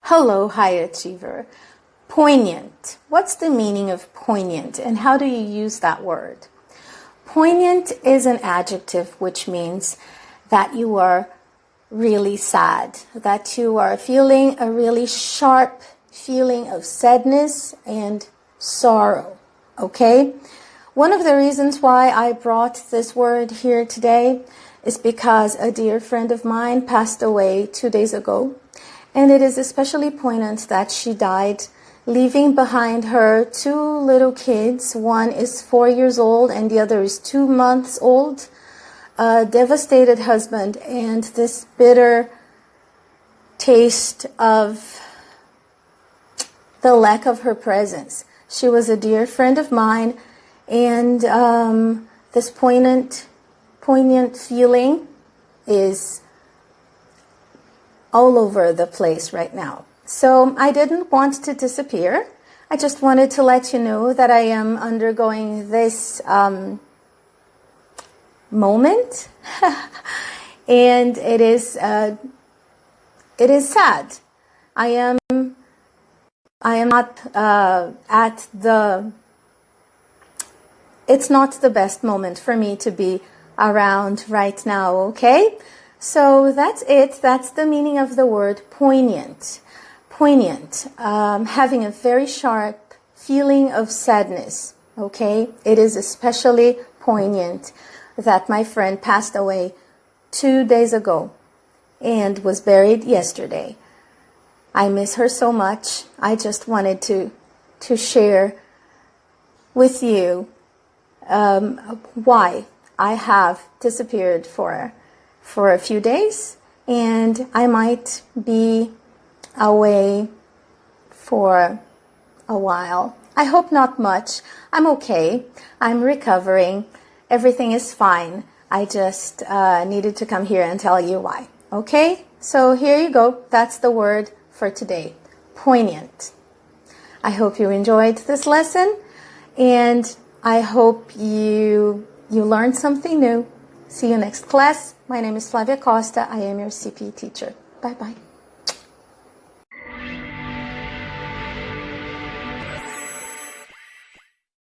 Hello, high achiever. Poignant. What's the meaning of poignant and how do you use that word? Poignant is an adjective which means that you are really sad, that you are feeling a really sharp feeling of sadness and sorrow. Okay? One of the reasons why I brought this word here today is because a dear friend of mine passed away 2 days ago. And it is especially poignant that she died, leaving behind her 2 little kids. One is 4 years old and the other is 2 months old. A devastated husband and this bitter taste of the lack of her presence. She was a dear friend of mine, and this poignant feeling is all over the place right now. So I didn't want to disappear. I just wanted to let you know that I am undergoing this moment, and it is sad. I am not at the. It's not the best moment for me to be around right now. Okay. So that's it. That's the meaning of the word poignant. Poignant, having a very sharp feeling of sadness. Okay, it is especially poignant that my friend passed away 2 days ago and was buried yesterday. I miss her so much. I just wanted to share with you why I have disappeared for a few days, and I might be away for a while. I hope not much. I'm okay. I'm recovering. Everything is fine. I just needed to come here and tell you why. Okay? So here you go. That's the word for today. Poignant. I hope you enjoyed this lesson, and I hope you learned something new. See you next class. My name is Flavia Costa. I am your CP teacher. Bye-bye.